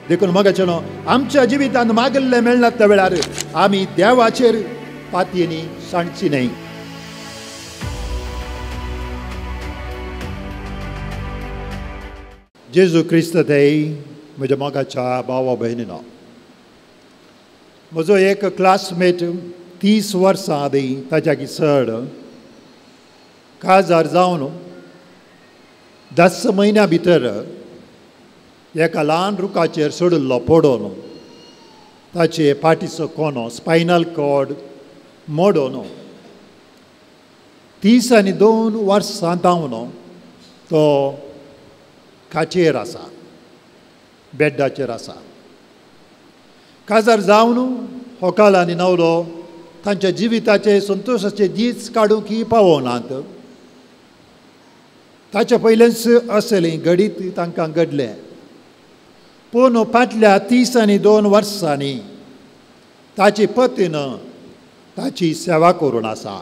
देखून मोगाचेनो आमच्या जिवितांत मागिल्लें मेळना त्या वेळार आमी देवाचेर पातयेनी सांडची न्हय. जेजू क्रिस्त देय म्हज्या मोगाच्या भावा भयणीनो, म्हजो एक क्लासमेट 30 वर्सां आदी ताच्या चड काजार जावन 10 म्हयन्या भितर एका ल्हान रुखाचेर सोडिल्लो पडून ताचे पाठीचो कोणो स्पायनल कॉर्ड मोडून 32 वर्सां जावन तो खाचेर आसा, बेड्डाचेर आसा. काजार जावन हो कालांनी नवरो तांच्या जिविताचे संतोशाचे दीस काडूंक पावनात. ताचे पयलेंच असलें घडीत तांकां घडलें, पूण फाटल्या 32 वर्सांनी ताची पत्न ताची सेवा करून आसा.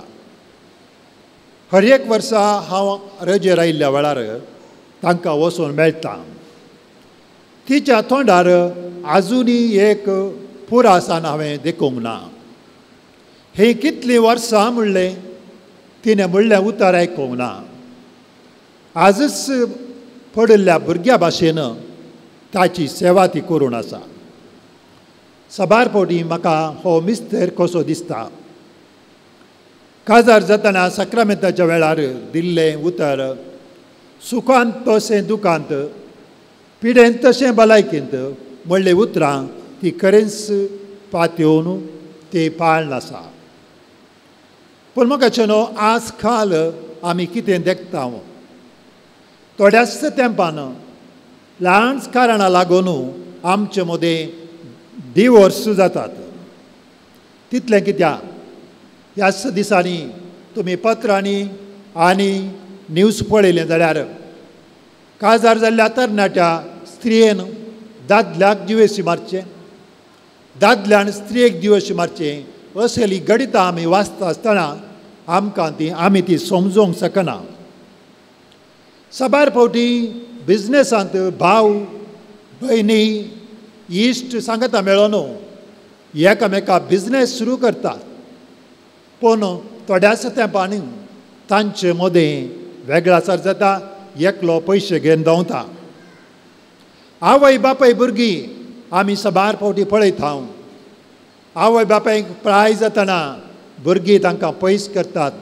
हर एक वर्सा हांव रजेर आयिल्ल्या वेळार तांकां वचून मेळटा. तिच्या तोंडार आजुनी एक पुरासान हांवें देखूंक ना. हे कितलीं वर्सां म्हणलें तिणें म्हणलें उतर आयकूंक ना. आजच पडिल्ल्या भुरग्या भाशेन ताची सेवा ती करून आसा. सबार फावटी म्हाका हो मिस्तेर कसो दिसता. काजार जातना सक्रामेंताच्या वेळार दिल्लें उतर सुखांत तशें दुखांत, पिडेंत तशें भलायकेंत म्हणलें उतरां ती खरेंच पातयेवन ती पाळन आसा. पूण मोगाचेनो आज काल आमी कितें देखता, थोड्याच तेंपान ल्हान कारणां लागून आमचे मदें डिवोर्स जातात. तितलें कित्याक ह्याच दिसांनी तुमी पत्रांनी आनी न्यूज पळयलें जाल्यार काजार जाल्ल्या तरणाट्या स्त्रियेन दादल्याक दिवशी मारचे, दादल्यान स्त्रियेक दिवशी मारचे, असली गणितां आमी वाचता आसतना आमी ती समजूंक शकना. सबार फावटी बिजनेसांत भाव भयणी इश्ट सांगता मेळोन एकामेका बिजनेस सुरू करतात, पूण थोड्याच तेंपानी तांचे मदें वेगळासार जाता, एकलो पयशे घेवन धांवता. आवय बापाय भुरगीं आमी सबार फावटी पळयता. आवय बापायक प्राय जातना भुरगीं तांकां पयस करतात.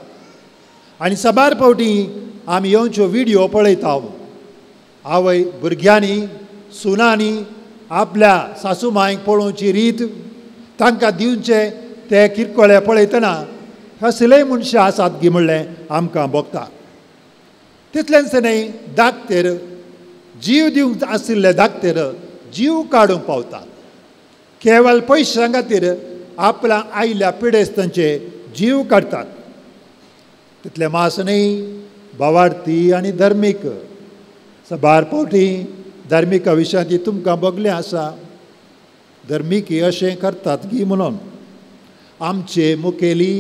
आनी सबार फावटी आमी येवच्यो व्हिडियो पळयता. आवय भुरग्यांनी सुनांनी आपल्या सासूमांयक पळोवची रीत, तांकां दिवचे ते किरकोळे पळयतना कसलेय मनशां आसात गी म्हणलें आमकां भोगता. तितलेंच न्हय, धाकटेर जीव दिवंक आशिल्ले धाकटेर जीव काडूंक पावतात. केवळ पयशां खातीर आपल्या आयिल्ल्या पिडेस्तांचे जीव काडटात. तितलें मास न्हय, भावार्थी आनी धर्मीक सबार फावटी धर्मिका विशयांत तुमकां भोगलें आसा. धर्मीक अशें करतात गी म्हणून आमचे मुखेली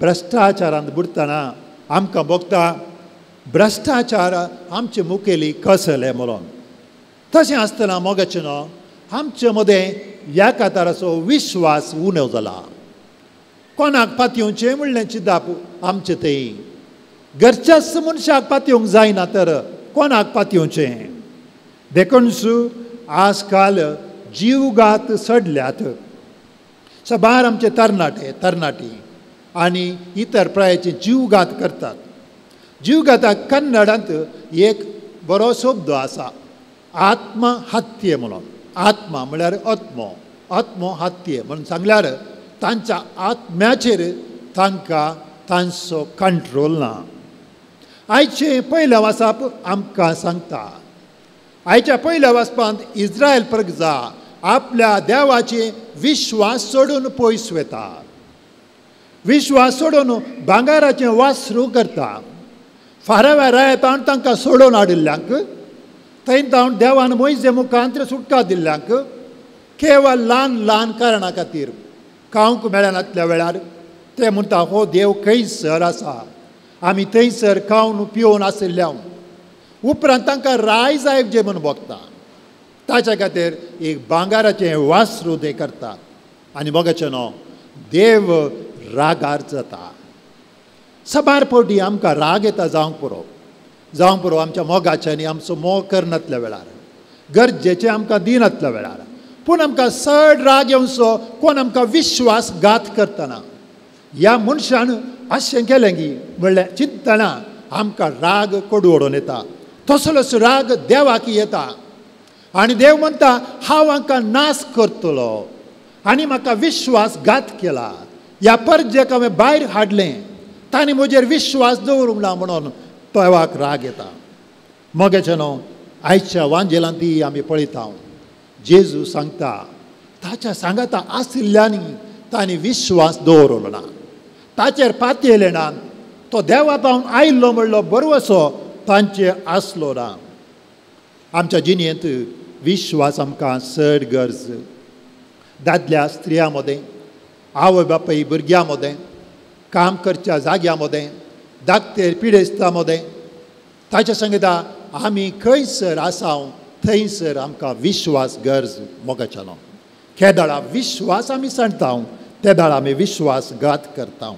भ्रश्टाचारांत बुडतना आमकां भोगता. भ्रश्टाचार आमचे मुखेली कसले म्हणून. तशें आसतना मोगाचेनो आमचे मदें एका तराचो विश्वास उणो जाला. कोणाक पातयेवचें म्हणलें चिंताप आमचें थंय. घरच्याच मनशाक पातयेवंक जायना तर कोणाक पातयेवचें. देखूनच आज काल जीवघात सडल्यात. सबार आमचे तरणाटी आनी इतर प्रायाचे जीवघात करतात. जीवघाताक कन्नडांत एक बरो शब्द आसा, आत्महत्ये म्हणून. आत्मा म्हळ्यार आत्महत्ये म्हणून सांगल्यार तांच्या आत्म्याचेर तांकां तांचो कंट्रोल ना. आयचे पयल्या वाचप आमकां सांगता, आयच्या पयल्या वाचपांत इस्रायल प्रजा आपल्या देवाचे विश्वास सोडून पयस वता. विश्वास सोडून भांगाराचें वासरू करता. फाराव्या रायतान तांकां सोडून हाडिल्ल्यांक थंय जावन देवान मोइजे मुखांत सुटका दिल्ल्यांक केवळ ल्हान ल्हान कारणां खातीर खावंक मेळनातल्या वेळार ते म्हणटा हो देव खंयसर आसा. आमी थंयसर खावन पिवून आशिल्ल्या उपरांत तांकां राय जायचे म्हूण भोगता. ताच्या खातीर एक भांगाराचें वासरू ते करतात आनी मोगाचें न्हू देव रागार जाता. सबार फावटी आमकां राग येता जावंक पुरो आमच्या मोगाच्यांनी आमचो मोग करनातल्या वेळार गरजेचें आमकां दिनातल्या वेळार. पूण आमकां चड राग येवचो कोण आमकां विश्वासघात करतना. ह्या मनशान अशें केलें की म्हणल्यार चिंतना आमकां राग कडवडून येता. तसलोच राग देवाक येता आनी देव म्हणटा हांव हांकां नाश करतलो आनी म्हाका विश्वासघात केला. ह्या परजेक हांवें भायर हाडलें तांणी म्हजेर विश्वास दवरूंक ना म्हणून देवाक राग येता. मोगाचें न्हू आयच्या वांजेलांती आमी पळयता जेजू सांगता ताच्या सांगाता आशिल्ल्यांनी तांणी विश्वास दवरलो ना. ताचेर पातयेले ना. तो देवा पावन आयिल्लो म्हणलो बरोसो तांचे आसलो ना. आमच्या जिणेंत विश्वास आमकां चड गरज. दादल्या स्त्रियां मदें आवय बापाय भुरग्यां मदें काम करच्या जाग्यां मदें धाकटे पिडेस्तां मदें ताच्या सांगता आमी खंयसर आसाव थंयसर आमकां विश्वास गरज मोगाचें न्हू. केदाळा विश्वास आमी सांडटा त्या दाळा आमी विश्वासघात करता.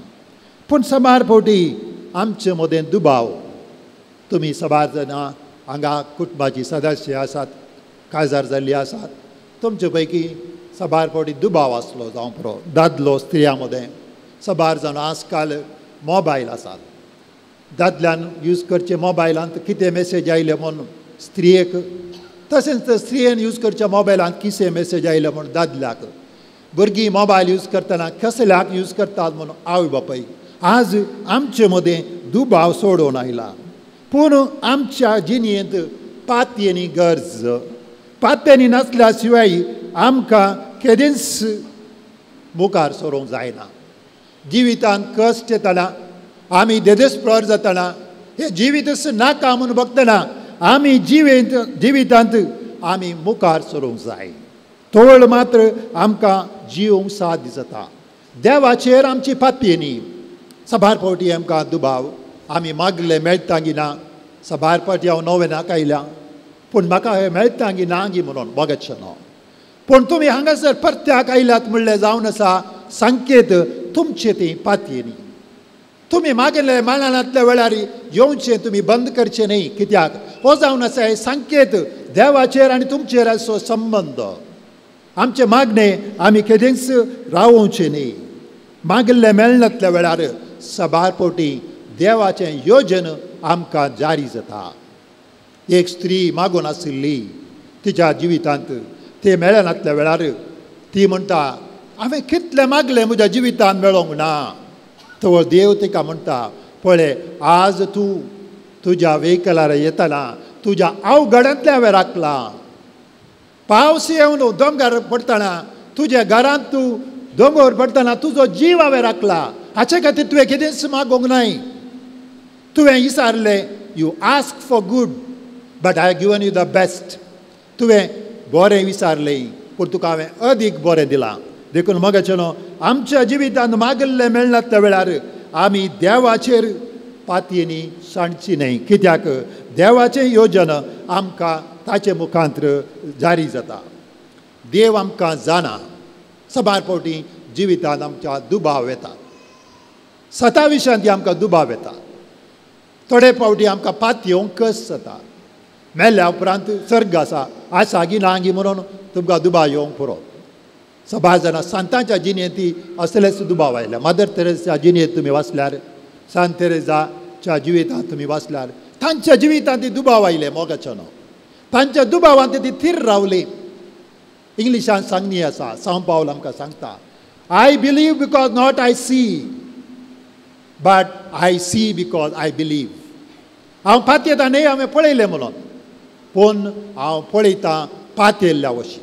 पूण सबार फावटी आमचे मदें दुबाव. तुमी सबार जाणां हांगा कुटुंबाची सदस्य आसात काजार जाल्ली आसात. तुमचे पैकी सबार फावटी दुबाव आसलो जावं पुरो दादलो स्त्रियां मदें. सबार जाण आजकाल मोबायल आसात. दादल्यान यूज करचे मोबायलांत कितें मॅसेज आयले म्हूण स्त्रियेक तशेंच स्त्रियेन यूज करच्या मोबायलांत कितें मॅसेज आयले म्हूण दादल्याक. भुरगीं मोबायल यूज करतना कसल्याक यूज करतात म्हणून आवय बापाय. आज आमचे मदें दुबाव सोडून आयला. पूण आमच्या जिणेंत पातयेनी गरज. पातयेनी नासल्या शिवाय आमकां केदेंच मुखार सरूंक जायना. जिवितांत कश्ट येतना आमी देदेस्पर जातना हे जिवीतच नाका म्हूण बगतना आमी जिवितांत आमी मुखार सरूंक जाय. तोळ मात्र आमकां जिवंक साद जाता. देवाचेर आमची पातयेनी. सबार फावटी आमकां दुबाव आमी मागले मेळटा गी ना. सबार फावटी हांव नोवेनाक आयल्या पूण म्हाका हें मेळटा गी ना गी म्हणून मोगाचें न्हू. पूण तुमी हांगासर परत्याक आयल्यात म्हणलें जावन आसा संकेत तुमचे ती पातयेनी. तुमी मागले माळांतल्या वेळार येवचें तुमी बंद करचें न्ही. कित्याक हो जावन आसा हे संकेत देवाचेर आनी तुमचेर असो संबंद. आमचे मागणे आमी केदेंच रावोवचें न्ही. मागले मेळनातल्या वेळार सबार फावटी देवाचें योजन आमकां जारी जाता. एक स्त्री मागून आशिल्ली तिच्या जिवितांत ते मेळनातल्या वेळार ती म्हणटा हांवें कितलें मागलें म्हज्या जिवितांत मेळोंक ना. तो देव तिका म्हणटा पळय आज तूं तुज्या व्हेकलार येतना तुज्या अवघडांतलें हांवें राखलां. पावस येवन दोंगर पडटना तुज्या घरांत तूं दोंगर पडटना तुजो जीव हांवें राखला. हाचे खातीर तुवें कितेंच मागोंक नाय. तुवें विचारलें you ask for good but I given you the best. तुवें बरें विचारलें पूण तुका हांवें अदीक बरें दिलां. देखून मोगाचें न्हू आमच्या जिवितांत मागल्लें मेळनातल्या वेळार आमी देवाचेर पातयेनी सांडची न्हय. कित्याक देवाचें योजन आमकां ताचे मुखांत्र जारी जाता. देव आमकां जाणा. सबार फावटी जिवितांत आमच्या दुबाव येता. सता विशयांत आमकां दुबाव येता. थोडे फावटी आमकां पातयेवंक कस जाता. मेल्ल्या उपरांत सर्ग आसा गी ना गी म्हणून तुमकां दुबाव येवंक पुरो. सबार जाणां सांतांच्या जिणेंत असलेच दुबाव आयले. मदर तेरेसाच्या जिणेंत तुमी वाचल्यार सांत तेरेसाच्या जिवितांत तुमी वाचल्यार तांच्या जिवितांत दुबाव आयले मोगाचें न्हू. तांच्या दुबावांत ती थीर रावली. इंग्लिशान सांगणी आसा सांव पावल आमकां सांगता I believe because not I see but I see because I believe. हांव पातयेता न्ही हांवें पळयलें म्हणून पूण हांव पळयतां पातयल्ल्या वशी.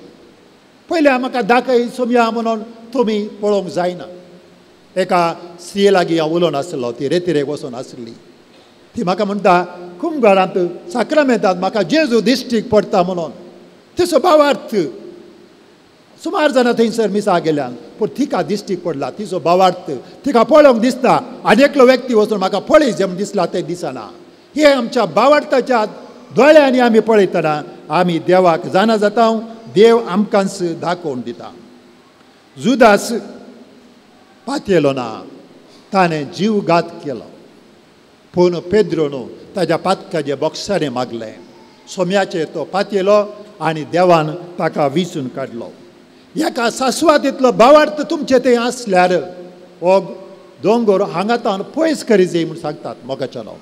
पयल्या म्हाका दाखय सोमया म्हणून तुमी पळोवंक जायना. एका स्त्रिये लागीं हांव उलोवन आसलो. ती रेतीरेक वचून आसली. ती म्हाका म्हणटा कुंभघरांत साक्रामेंतांत म्हाका जेजू दिश्टीक पडटा म्हणून. तिचो भावार्थ सुमार जाणां थंयसर मिसा गेल्यान पूण तिका दिश्टीक पडला. तिचो भावार्थ तिका पळोवंक दिसता आनी एकलो व्यक्ती वचून म्हाका पळय जें दिसला तें दिसना. हे आमच्या भावार्थाच्या दोळ्यांनी आमी पळयतना आमी देवाक जाणा जाता देव आमकांच दाखोवन दिता. जुदास पातयेलो ना, ताणें जीवघात केलो. पूण पेद्रोन ताच्या पातकाचे बॉक्सारे मागले. सोम्याचेर तो पातयेलो आनी देवान ताका विचून काडलो. एका सासवात इतलो भावार्थ तुमचे थंय आसल्यार हो दोंगर हांगातान पयस करी जाय म्हूण सांगतात मोगाचेलो.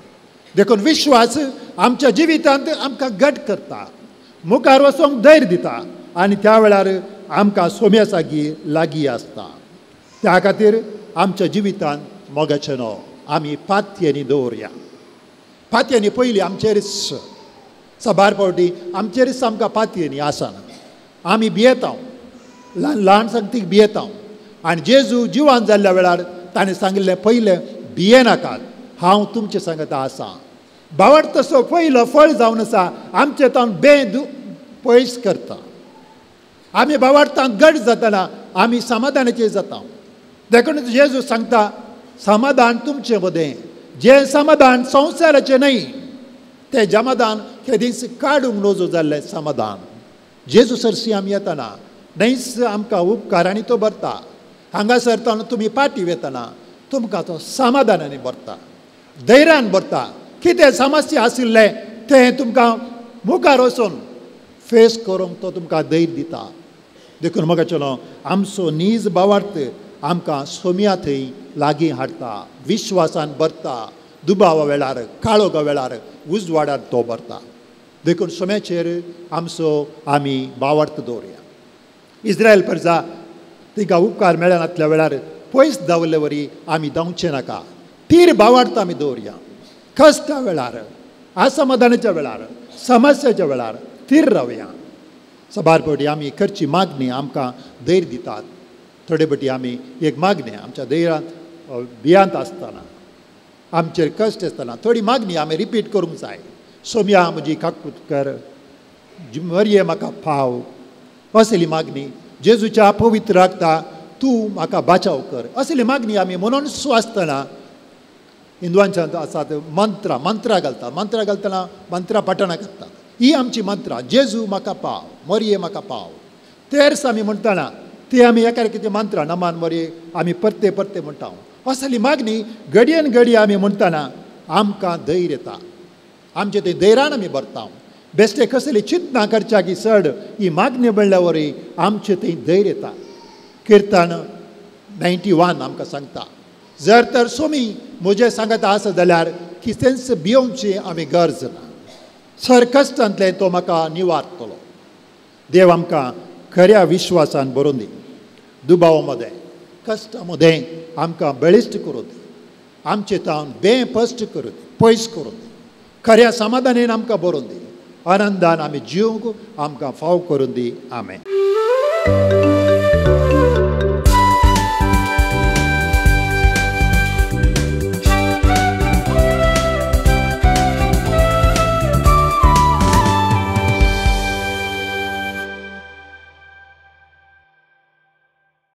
देखून विश्वास आमच्या जिवितांत आमकां घट करता, मुखार वचोंक धैर्य दिता आनी त्या वेळार आमकां सोम्या लागीं आसता. त्या खातीर आमच्या जिवितांत मोगाचेनो आमी पातयेनी दवरया. पातयेनी पयलीं आमचेरच सबार फावटी आमचेरच आमकां पातयेनी आसना. आमी भियेता, ल्हान ल्हान सांगतीक भियेता. आनी जेजू जिवान जाल्ल्या वेळार ताणें सांगिल्लें पयलें भिये नाकात, हांव तुमचे सांगता आसा. भावार्थ तसो पयलो फळ जावन आसा आमचे तावन पयस करता. आमी भावार्थांत घट जातना आमी समाधानाचे जाता. देखून जेजू सांगता समाधान तुमचे मदें. जें समाधान संवसाराचें न्हय, तें समाधान हे दीस काडूंक नजो जाल्लें समाधान. जेजू सरसी आमी येतना न्हयच आमकां उपकारांनी तो भरता. हांगासर तावन तुमी पाटी वेतना तुमकां तो समाधानांनी भरता, धैर्यान भरता. कितें समस्या आशिल्लें तें तुमकां मुखार वचून फेस करूंक तो तुमकां धैर्य दिता. देखून मोगाचेलो आमचो नीज भावार्थ आमकां सोम्या थंय लागीं हाडटा, विश्वासान भरता. दुबावा वेळार, काळोगा वेळार, उजवाडार तो भरता. देखून सोम्याचेर आमी भावार्थ दवरया. इस्रायल प्रजा तिका उपकार मेळनातल्या वेळार पयस दावरले वरी आमी धांवचे नाका. तीर भावार्थ आमी दवरया. कश्टा वेळार, असमाधानाच्या वेळार, समस्याच्या वेळार तीर रावया. सबार फावटी आमी करची मागणी आमकां धैर्य दितात. थोडे फावटी आमी एक मागणी आमच्या धैर्यांत भियांत आसतना, आमचेर कश्ट आसतना थोडी मागणी आमी रिपीट करूंक जाय. सोम्या म्हजी काकूट कर, मरये म्हाका फाव, असली मागणी. जेजूच्या पवित्र रक्ता तूं म्हाका बाचाव कर, असली मागणी आमी म्हणून आसतना हिंदुवांच्यान आसात मंत्रा घालतना मंत्रा पठण करतात. ही आमची मंत्रा. जेजू म्हाका पाव, मरये म्हाका पाव. तेर्स आमी म्हणटना ती आमी एका एकाची मंत्रा नमान मरये आमी परते परते म्हणटा. असली मागणी घडयेन घडी आमी म्हणटना आमकां धैर्य येता. आमचे ते धैर्यान आमी भरता. बेश्टे कसली चिंतना करच्या की चड ही मागणी म्हणल्या वरी आमचे थंय धैर्य येता. किर्तन 91 आमकां सांगता, जर तर सोमी म्हजे सांगता आसा जाल्यार कितेंच भियोवची आमी गरज ना. सर कश्टांतले तो म्हाका निवारतलो. देव आमकां खऱ्या विश्वासान बरोवन दी. दुबावा मदें, कश्टा मदें आमकां बळिश्ट करूं दी. आमचे तावन बेपश्ट करूं दी, पयस करूं दी. खऱ्या समाधानान आमकां बरोवन दी. आनंदान आमी जिवंक आमकां फाव करून दी. आमेन.